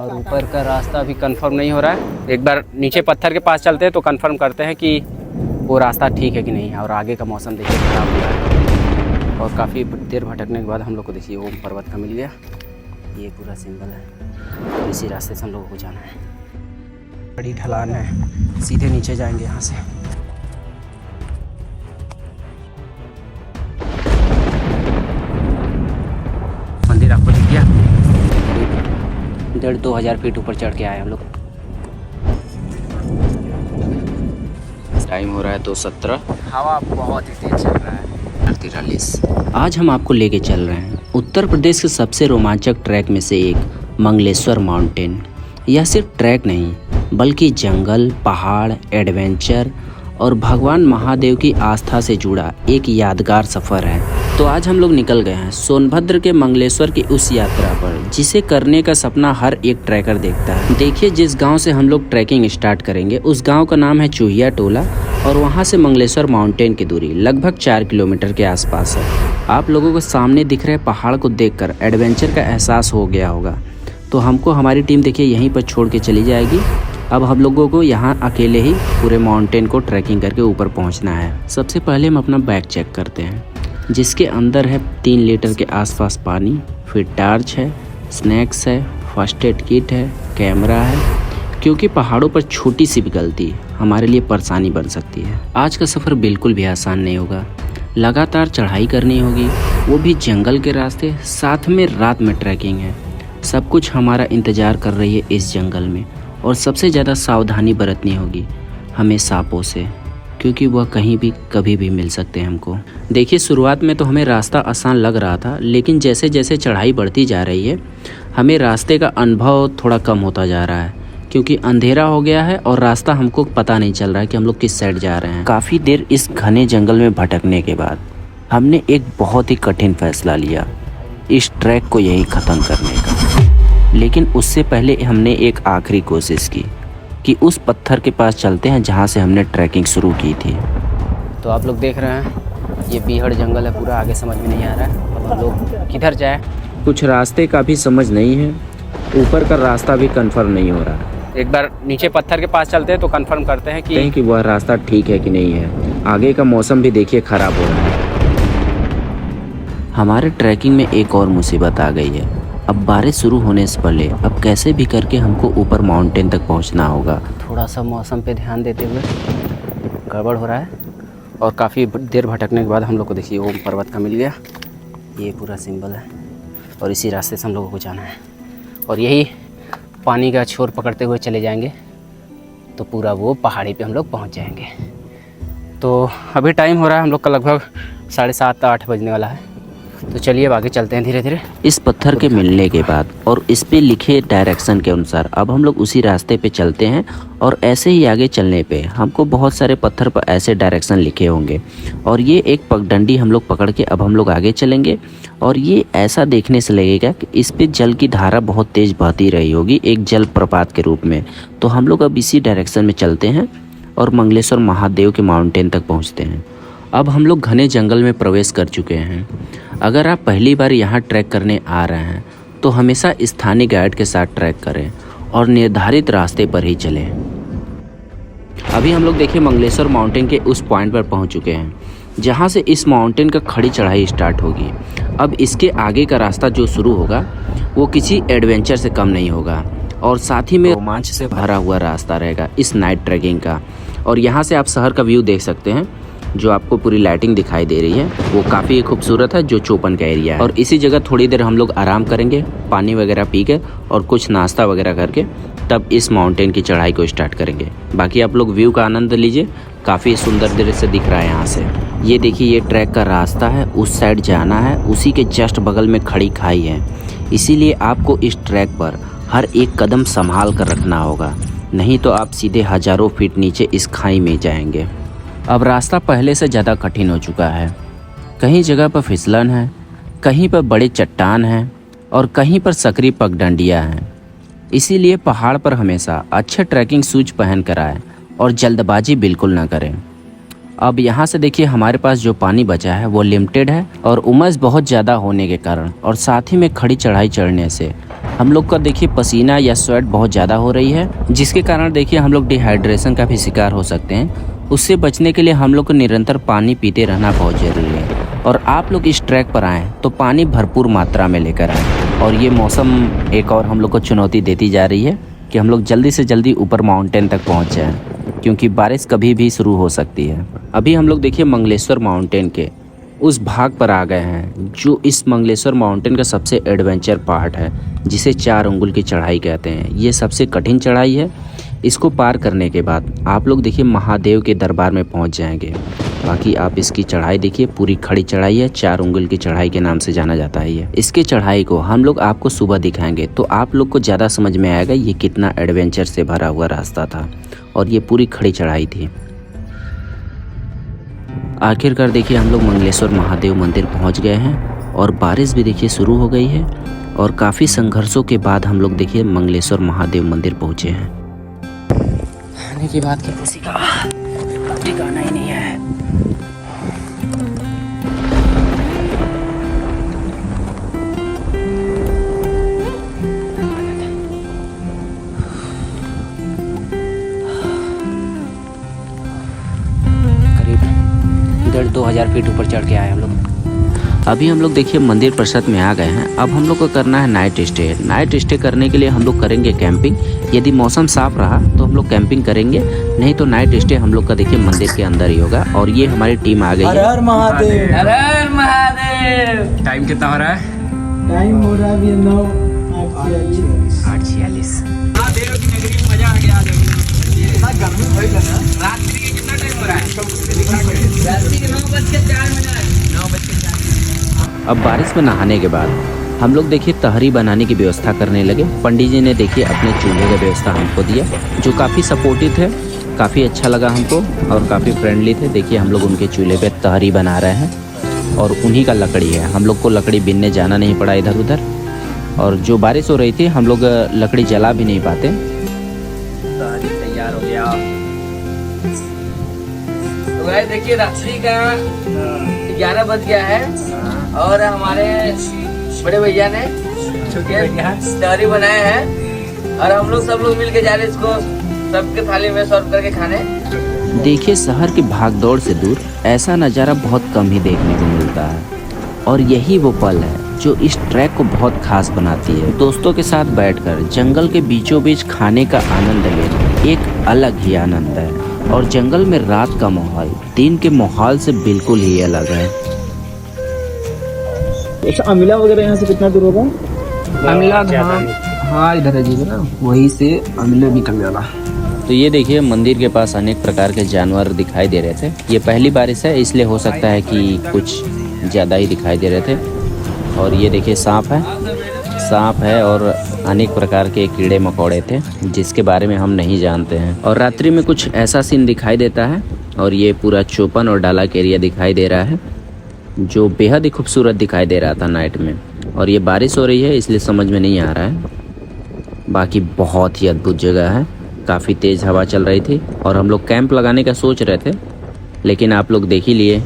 और ऊपर का रास्ता अभी कंफर्म नहीं हो रहा है। एक बार नीचे पत्थर के पास चलते हैं तो कंफर्म करते हैं कि वो रास्ता ठीक है कि नहीं है। और आगे का मौसम देखिए खराब हो रहा है और काफ़ी देर भटकने के बाद हम लोग को देखिए वो पर्वत का मिल गया। ये पूरा सिंबल है और इसी रास्ते से हम लोगों को जाना है। बड़ी ढलान है, सीधे नीचे जाएंगे यहाँ से। मंदिर आपको दिख गया, 1,500-2,000 फीट ऊपर चढ़ के आए हम लोग। टाइम हो रहा है 2:17। हवा बहुत ही तेज चल रहा है 43। आज हम आपको लेके चल रहे हैं उत्तर प्रदेश के सबसे रोमांचक ट्रैक में से एक मंगलेश्वर माउंटेन। यह सिर्फ ट्रैक नहीं बल्कि जंगल, पहाड़, एडवेंचर और भगवान महादेव की आस्था से जुड़ा एक यादगार सफ़र है। तो आज हम लोग निकल गए हैं सोनभद्र के मंगलेश्वर की उस यात्रा पर जिसे करने का सपना हर एक ट्रैकर देखता है। देखिए, जिस गांव से हम लोग ट्रैकिंग स्टार्ट करेंगे उस गांव का नाम है चूहिया टोला और वहां से मंगलेश्वर माउंटेन की दूरी लगभग 4 किलोमीटर के आसपास है। आप लोगों को सामने दिख रहे पहाड़ को देखकर एडवेंचर का एहसास हो गया होगा। तो हमको हमारी टीम देखिए यहीं पर छोड़ के चली जाएगी। अब हम लोगों को यहाँ अकेले ही पूरे माउंटेन को ट्रैकिंग करके ऊपर पहुँचना है। सबसे पहले हम अपना बैग चेक करते हैं जिसके अंदर है 3 लीटर के आसपास पानी, फिर टार्च है, स्नैक्स है, फर्स्ट एड किट है, कैमरा है, क्योंकि पहाड़ों पर छोटी सी भी गलती हमारे लिए परेशानी बन सकती है। आज का सफ़र बिल्कुल भी आसान नहीं होगा, लगातार चढ़ाई करनी होगी, वो भी जंगल के रास्ते, साथ में रात में ट्रैकिंग है। सब कुछ हमारा इंतज़ार कर रही है इस जंगल में और सबसे ज़्यादा सावधानी बरतनी होगी हमें सांपों से, क्योंकि वह कहीं भी कभी भी मिल सकते हैं हमको। देखिए, शुरुआत में तो हमें रास्ता आसान लग रहा था, लेकिन जैसे जैसे चढ़ाई बढ़ती जा रही है हमें रास्ते का अनुभव थोड़ा कम होता जा रहा है, क्योंकि अंधेरा हो गया है और रास्ता हमको पता नहीं चल रहा है कि हम लोग किस साइड जा रहे हैं। काफ़ी देर इस घने जंगल में भटकने के बाद हमने एक बहुत ही कठिन फैसला लिया, इस ट्रैक को यही ख़त्म करने का। लेकिन उससे पहले हमने एक आखिरी कोशिश की कि उस पत्थर के पास चलते हैं जहाँ से हमने ट्रैकिंग शुरू की थी। तो आप लोग देख रहे हैं ये बीहड़ जंगल है पूरा, आगे समझ में नहीं आ रहा है अब हम लोग किधर जाए। कुछ रास्ते का भी समझ नहीं है, ऊपर का रास्ता भी कंफर्म नहीं हो रहा। एक बार नीचे पत्थर के पास चलते हैं तो कंफर्म करते हैं कि वह रास्ता ठीक है कि नहीं है। आगे का मौसम भी देखिए ख़राब हो रहा है। हमारे ट्रैकिंग में एक और मुसीबत आ गई है। अब बारिश शुरू होने से पहले अब कैसे भी करके हमको ऊपर माउंटेन तक पहुंचना होगा। थोड़ा सा मौसम पे ध्यान देते हुए गड़बड़ हो रहा है और काफ़ी देर भटकने के बाद हम लोग को देखिए वो पर्वत का मिल गया। ये पूरा सिंबल है और इसी रास्ते से हम लोगों को जाना है और यही पानी का छोर पकड़ते हुए चले जाएंगे तो पूरा वो पहाड़ी पे हम लोग पहुँच जाएंगे। तो अभी टाइम हो रहा है हम लोग का लगभग 7:30-8 बजने वाला है। तो चलिए अब आगे चलते हैं धीरे धीरे। इस पत्थर के मिलने के बाद और इस पे लिखे डायरेक्शन के अनुसार अब हम लोग उसी रास्ते पे चलते हैं और ऐसे ही आगे चलने पे हमको बहुत सारे पत्थर पर ऐसे डायरेक्शन लिखे होंगे और ये एक पगडंडी हम लोग पकड़ के अब हम लोग आगे चलेंगे और ये ऐसा देखने से लगेगा कि इस पे जल की धारा बहुत तेज़ बहती रही होगी एक जल प्रपात के रूप में। तो हम लोग अब इसी डायरेक्शन में चलते हैं और मंगलेश्वर महादेव के माउंटेन तक पहुँचते हैं। अब हम लोग घने जंगल में प्रवेश कर चुके हैं। अगर आप पहली बार यहाँ ट्रैक करने आ रहे हैं तो हमेशा स्थानीय गाइड के साथ ट्रैक करें और निर्धारित रास्ते पर ही चलें। अभी हम लोग देखिए मंगलेश्वर माउंटेन के उस पॉइंट पर पहुँच चुके हैं जहाँ से इस माउंटेन का खड़ी चढ़ाई स्टार्ट होगी। अब इसके आगे का रास्ता जो शुरू होगा वो किसी एडवेंचर से कम नहीं होगा और साथ ही में रोमांच से भरा हुआ रास्ता रहेगा इस नाइट ट्रैकिंग का। और यहाँ से आप शहर का व्यू देख सकते हैं, जो आपको पूरी लाइटिंग दिखाई दे रही है वो काफ़ी खूबसूरत है, जो चौपन का एरिया है। और इसी जगह थोड़ी देर हम लोग आराम करेंगे, पानी वगैरह पी के और कुछ नाश्ता वगैरह करके तब इस माउंटेन की चढ़ाई को स्टार्ट करेंगे। बाकी आप लोग व्यू का आनंद लीजिए, काफ़ी सुंदर दृश्य दिख रहा है यहाँ से। ये देखिए ये ट्रैक का रास्ता है, उस साइड जाना है, उसी के जस्ट बगल में खड़ी खाई है। इसीलिए आपको इस ट्रैक पर हर एक कदम संभाल कर रखना होगा, नहीं तो आप सीधे हज़ारों फीट नीचे इस खाई में जाएंगे। अब रास्ता पहले से ज़्यादा कठिन हो चुका है। कहीं जगह पर फिसलन है, कहीं पर बड़े चट्टान हैं और कहीं पर सकरी पगडंडियाँ हैं। इसीलिए पहाड़ पर हमेशा अच्छे ट्रैकिंग शूज पहन कर आए और जल्दबाजी बिल्कुल ना करें। अब यहाँ से देखिए हमारे पास जो पानी बचा है वो लिमिटेड है और उमस बहुत ज़्यादा होने के कारण और साथ ही में खड़ी चढ़ाई चढ़ने से हम लोग का देखिए पसीना या स्वेट बहुत ज़्यादा हो रही है, जिसके कारण देखिए हम लोग डिहाइड्रेशन का भी शिकार हो सकते हैं। उससे बचने के लिए हम लोग को निरंतर पानी पीते रहना बहुत ज़रूरी है। और आप लोग इस ट्रैक पर आएँ तो पानी भरपूर मात्रा में लेकर आएँ। और ये मौसम एक और हम लोग को चुनौती देती जा रही है कि हम लोग जल्दी से जल्दी ऊपर माउंटेन तक पहुँच जाएँ, क्योंकि बारिश कभी भी शुरू हो सकती है। अभी हम लोग देखिए मंगलेश्वर माउंटेन के उस भाग पर आ गए हैं जो इस मंगलेश्वर माउंटेन का सबसे एडवेंचर पार्ट है, जिसे 4 अंगुल की चढ़ाई कहते हैं। ये सबसे कठिन चढ़ाई है। इसको पार करने के बाद आप लोग देखिए महादेव के दरबार में पहुंच जाएंगे। बाकी आप इसकी चढ़ाई देखिए, पूरी खड़ी चढ़ाई है, 4 अंगुल की चढ़ाई के नाम से जाना जाता है ये। इसके चढ़ाई को हम लोग आपको सुबह दिखाएंगे तो आप लोग को ज़्यादा समझ में आएगा ये कितना एडवेंचर से भरा हुआ रास्ता था और ये पूरी खड़ी चढ़ाई थी। आखिरकार देखिए हम लोग मंगलेश्वर महादेव मंदिर पहुंच गए हैं और बारिश भी देखिए शुरू हो गई है। और काफ़ी संघर्षों के बाद हम लोग देखिए मंगलेश्वर महादेव मंदिर पहुंचे हैं। आने की बात की किसी का ठिकाना ही नहीं है। करीब 1,500 फीट ऊपर चढ़ के आए हम लोग। अभी हम लोग देखिए मंदिर परिसर में आ गए हैं। अब हम लोग को करना है नाइट स्टे। नाइट स्टे करने के लिए हम लोग करेंगे कैंपिंग। यदि मौसम साफ रहा तो हम लोग कैंपिंग करेंगे, नहीं तो नाइट स्टे हम लोग का देखिए मंदिर के अंदर ही होगा। और ये हमारी टीम आ गई है। हर हर महादेव। हर हर महादेव। टाइम कितना हो रहा है? टाइम हो रहा है अभी 8:46। महादेव की नगरी में मजा आ गया। इतना गर्मी भइल है ना। रात्रि के कितना टाइम हो रहा है? रात्रि के 9:04। 9:04। अब बारिश में नहाने के बाद हम लोग देखिए तहरी बनाने की व्यवस्था करने लगे। पंडित जी ने देखिए अपने चूल्हे का व्यवस्था हमको दिया, जो काफ़ी सपोर्टिव थे, काफ़ी अच्छा लगा हमको और काफ़ी फ्रेंडली थे। देखिए हम लोग उनके चूल्हे पे तहरी बना रहे हैं और उन्हीं का लकड़ी है। हम लोग को लकड़ी बीनने जाना नहीं पड़ा इधर उधर। और जो बारिश हो रही थी हम लोग लकड़ी जला भी नहीं पाते। तहरी तैयार हो गया। तो भाई देखिए रात्रि का 11 बज गया है और हमारे बड़े भैया ने तहरी बनाए हैं और हम लोग सब लोग मिल के जा रहे हैं इसको सबके थाली में सर्व करके खाने। देखिए शहर की भागदौड़ से दूर ऐसा नज़ारा बहुत कम ही देखने को मिलता है और यही वो पल है जो इस ट्रैक को बहुत खास बनाती है। दोस्तों के साथ बैठकर जंगल के बीचों बीच खाने का आनंद लेना एक अलग ही आनंद है। और जंगल में रात का माहौल दिन के माहौल से बिल्कुल ही अलग है। अच्छा, अमिला वगैरह यहाँ से कितना दूर होगा? अमिला धाम हाँ इधर है जी ना, वहीं से अमिला निकलने वाला। तो ये देखिए मंदिर के पास अनेक प्रकार के जानवर दिखाई दे रहे थे। ये पहली बारिश है इसलिए हो सकता है कि कुछ ज़्यादा ही दिखाई दे रहे थे। और ये देखिए सांप है और अनेक प्रकार के कीड़े मकोड़े थे जिसके बारे में हम नहीं जानते हैं। और रात्रि में कुछ ऐसा सीन दिखाई देता है और ये पूरा चौपन और डाला के एरिया दिखाई दे रहा है जो बेहद ही खूबसूरत दिखाई दे रहा था नाइट में। और ये बारिश हो रही है इसलिए समझ में नहीं आ रहा है। बाकी बहुत ही अद्भुत जगह है, काफ़ी तेज़ हवा चल रही थी और हम लोग कैंप लगाने का सोच रहे थे, लेकिन आप लोग देख ही लिए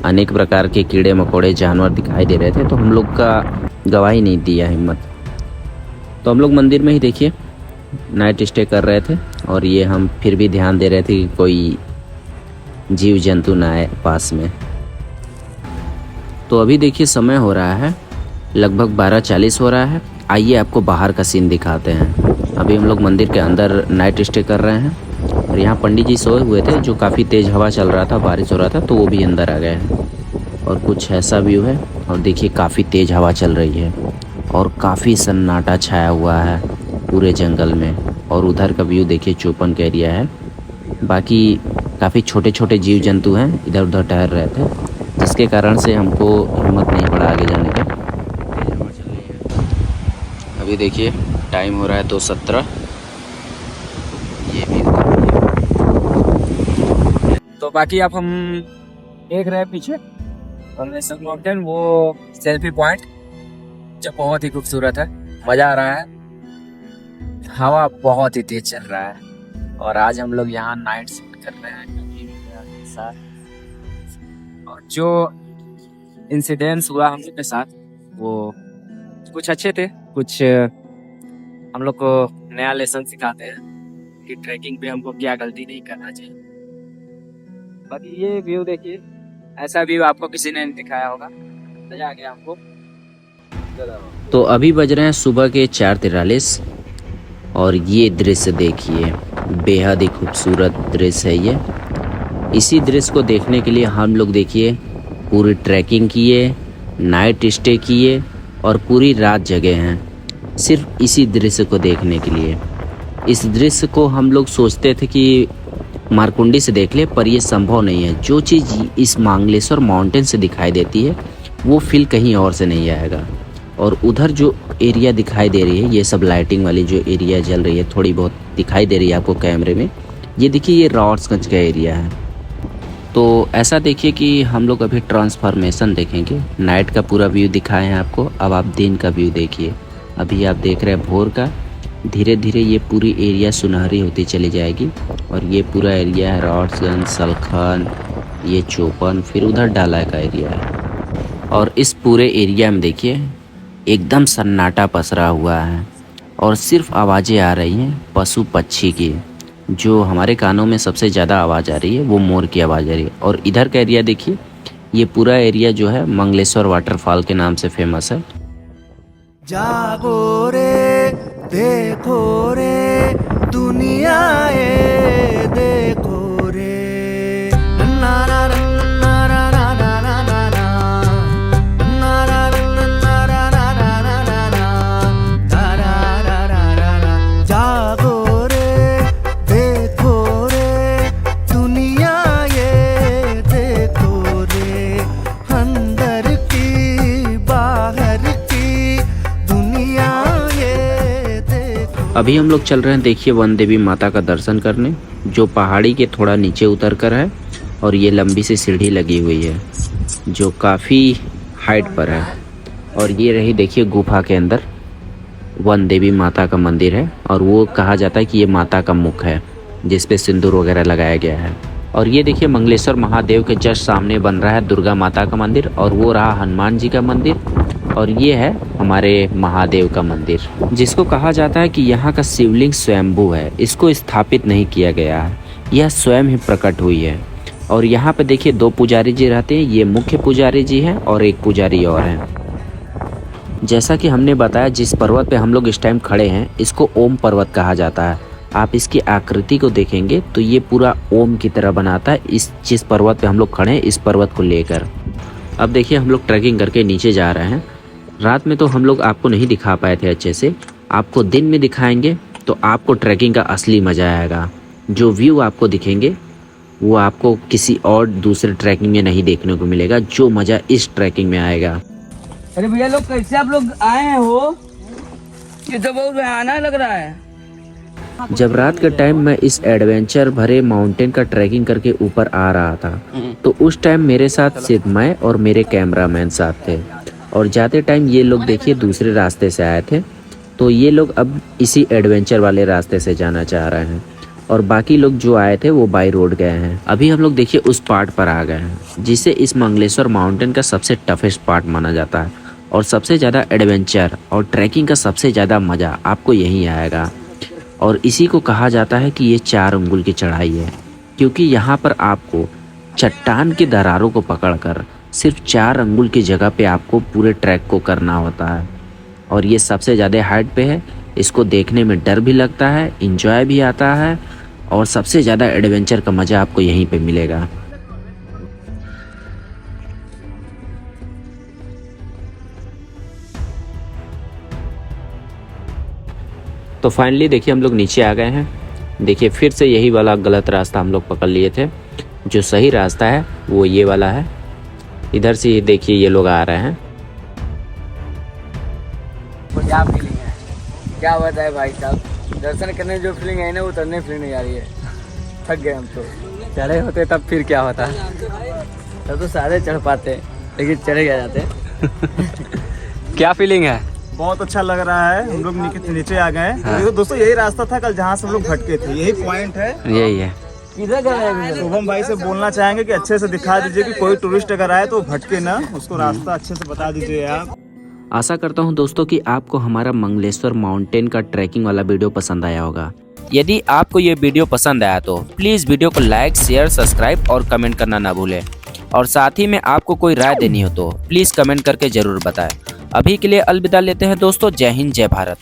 अनेक प्रकार के कीड़े मकोड़े जानवर दिखाई दे रहे थे तो हम लोग का गवाही नहीं दिया हिम्मत। तो हम लोग मंदिर में ही देखिए नाइट स्टे कर रहे थे और ये हम फिर भी ध्यान दे रहे थे कि कोई जीव जंतु ना आए पास में। तो अभी देखिए समय हो रहा है लगभग 12:40 हो रहा है। आइए आपको बाहर का सीन दिखाते हैं। अभी हम लोग मंदिर के अंदर नाइट स्टे कर रहे हैं और यहाँ पंडित जी सोए हुए थे, जो काफ़ी तेज़ हवा चल रहा था, बारिश हो रहा था तो वो भी अंदर आ गए हैं। और कुछ ऐसा व्यू है और देखिए काफ़ी तेज़ हवा चल रही है और काफ़ी सन्नाटा छाया हुआ है पूरे जंगल में। और उधर का व्यू देखिए चौपन का एरिया है। बाकी काफ़ी छोटे छोटे जीव जंतु हैं इधर उधर टहल रहे थे, जिसके कारण से हमको हिम्मत नहीं पड़ा आगे जाने का। अभी देखिए टाइम हो रहा है 2:17। ये भी तो बाकी आप हम देख रहे हैं पीछे मंगलेश्वर माउंटेन, वो सेल्फी पॉइंट जो बहुत ही खूबसूरत है, मजा आ रहा है। हवा बहुत ही तेज चल रहा है और आज हम लोग यहाँ नाइट शूट कर रहे हैं के साथ। और जो इंसिडेंट्स हुआ हम लोग के साथ वो कुछ अच्छे थे, कुछ हम लोग को नया लेसन सिखाते हैं कि ट्रैकिंग पे हमको क्या गलती नहीं करना चाहिए। बाकी ये व्यू देखिए, ऐसा व्यू आपको किसी ने नहीं दिखाया होगा, मजा आ गया हमको। तो अभी बज रहे हैं सुबह के 4:43 और ये दृश्य देखिए, बेहद ही खूबसूरत दृश्य है ये। इसी दृश्य को देखने के लिए हम लोग देखिए पूरी ट्रैकिंग किए, नाइट स्टे किए और पूरी रात जगे हैं सिर्फ इसी दृश्य को देखने के लिए। इस दृश्य को हम लोग सोचते थे कि मारकुंडी से देख ले, पर ये संभव नहीं है। जो चीज़ इस मंगलेश्वर माउंटेन से दिखाई देती है वो फील कहीं और से नहीं आएगा। और उधर जो एरिया दिखाई दे रही है, ये सब लाइटिंग वाली जो एरिया जल रही है, थोड़ी बहुत दिखाई दे रही है आपको कैमरे में, ये देखिए ये रॉड्सगंज का एरिया है। तो ऐसा देखिए कि हम लोग अभी ट्रांसफॉर्मेशन देखेंगे। नाइट का पूरा व्यू दिखाए हैं आपको, अब आप दिन का व्यू देखिए। अभी आप देख रहे हैं भोर का, धीरे धीरे ये पूरी एरिया सुनहरी होती चली जाएगी और ये पूरा एरिया है रॉड्सगंज, सलखन, ये चौपन, फिर उधर डाला का एरिया है। और इस पूरे एरिया में देखिए एकदम सन्नाटा पसरा हुआ है और सिर्फ आवाज़ें आ रही हैं पशु पक्षी की। जो हमारे कानों में सबसे ज़्यादा आवाज़ आ रही है वो मोर की आवाज़ आ रही है। और इधर का एरिया देखिए, ये पूरा एरिया जो है मंगलेश्वर वाटरफॉल के नाम से फेमस है। जागो रे देखो रे दुनिया ये देखो रे ना ना ना ना ना ना ना ना ना ना ना ना ना। जागो रे देखो रे दुनिया ये देखो रे, अंदर की बाहर की दुनिया ये देखो। अभी हम लोग चल रहे हैं देखिए वन देवी माता का दर्शन करने, जो पहाड़ी के थोड़ा नीचे उतर कर है। और ये लंबी सी सीढ़ी लगी हुई है जो काफ़ी हाइट पर है। और ये रही देखिए गुफा के अंदर वन देवी माता का मंदिर है। और वो कहा जाता है कि ये माता का मुख है जिस पे सिंदूर वगैरह लगाया गया है। और ये देखिए मंगलेश्वर महादेव के जस्ट सामने बन रहा है दुर्गा माता का मंदिर, और वो रहा हनुमान जी का मंदिर, और ये है हमारे महादेव का मंदिर, जिसको कहा जाता है कि यहाँ का शिवलिंग स्वयंभू है। इसको स्थापित नहीं किया गया है, यह स्वयं ही प्रकट हुई है। और यहाँ पे देखिए 2 पुजारी जी रहते हैं, ये मुख्य पुजारी जी हैं और एक पुजारी और हैं। जैसा कि हमने बताया, जिस पर्वत पे हम लोग इस टाइम खड़े हैं इसको ओम पर्वत कहा जाता है। आप इसकी आकृति को देखेंगे तो ये पूरा ओम की तरह बनाता है। इस जिस पर्वत पे हम लोग खड़े हैं इस पर्वत को लेकर। अब देखिए हम लोग ट्रैकिंग करके नीचे जा रहे हैं। रात में तो हम लोग आपको नहीं दिखा पाए थे अच्छे से, आपको दिन में दिखाएंगे तो आपको ट्रैकिंग का असली मज़ा आएगा। जो व्यू आपको दिखेंगे वो आपको किसी और दूसरे ट्रैकिंग में नहीं देखने को मिलेगा, जो मज़ा इस ट्रैकिंग में आएगा। अरे भैया लोग कैसे आप लोग आए हैं हो? ये तो बहुत भयानक लग रहा है। जब रात के टाइम मैं इस एडवेंचर भरे माउंटेन का ट्रैकिंग करके ऊपर आ रहा था तो उस टाइम मेरे साथ सिर्फ मैं और मेरे कैमरामैन साथ थे। और जाते टाइम ये लोग देखिए दूसरे रास्ते से आए थे, तो ये लोग अब इसी एडवेंचर वाले रास्ते से जाना चाह रहे हैं। और बाकी लोग जो आए थे वो बाई रोड गए हैं। अभी हम लोग देखिए उस पार्ट पर आ गए हैं जिसे इस मंगलेश्वर माउंटेन का सबसे टफेस्ट पार्ट माना जाता है। और सबसे ज़्यादा एडवेंचर और ट्रैकिंग का सबसे ज़्यादा मज़ा आपको यहीं आएगा। और इसी को कहा जाता है कि ये 4 अंगुल की चढ़ाई है, क्योंकि यहाँ पर आपको चट्टान की दरारों को पकड़कर सिर्फ 4 अंगुल की जगह पे आपको पूरे ट्रैक को करना होता है। और ये सबसे ज़्यादा हाइट पे है, इसको देखने में डर भी लगता है, इंजॉय भी आता है, और सबसे ज़्यादा एडवेंचर का मज़ा आपको यहीं पे मिलेगा। तो फाइनली देखिए हम लोग नीचे आ गए हैं। देखिए फिर से यही वाला गलत रास्ता हम लोग पकड़ लिए थे। जो सही रास्ता है वो ये वाला है। इधर से देखिए ये लोग आ रहे हैं। क्या फीलिंग है, क्या बताए भाई साहब? दर्शन करने जो फीलिंग है ना, उतरने फीलिंग नहीं आ रही है। थक गए हम तो। चढ़े होते तब फिर क्या होता, तब तो सारे चढ़ पाते, लेकिन चढ़े गए जाते। क्या फीलिंग है? बहुत अच्छा लग रहा है। हम लोग नीचे आ गए। तो दोस्तों यही रास्ता था कल जहाँ से हम लोग भटके थे, यही पॉइंट है। यही है। किधर गए? शुभम भाई से बोलना चाहेंगे कि अच्छे से दिखा दीजिए कि कोई टूरिस्ट अगर आए तो भटके ना, उसको रास्ता अच्छे से बता दीजिए आप। आशा करता हूँ दोस्तों कि आपको हमारा मंगलेश्वर माउंटेन का ट्रैकिंग वाला वीडियो पसंद आया होगा। यदि आपको ये वीडियो पसंद आया तो प्लीज़ वीडियो को लाइक, शेयर, सब्सक्राइब और कमेंट करना ना भूलें। और साथ ही में आपको कोई राय देनी हो तो प्लीज़ कमेंट करके ज़रूर बताएं। अभी के लिए अलविदा लेते हैं दोस्तों। जय हिंद, जय भारत।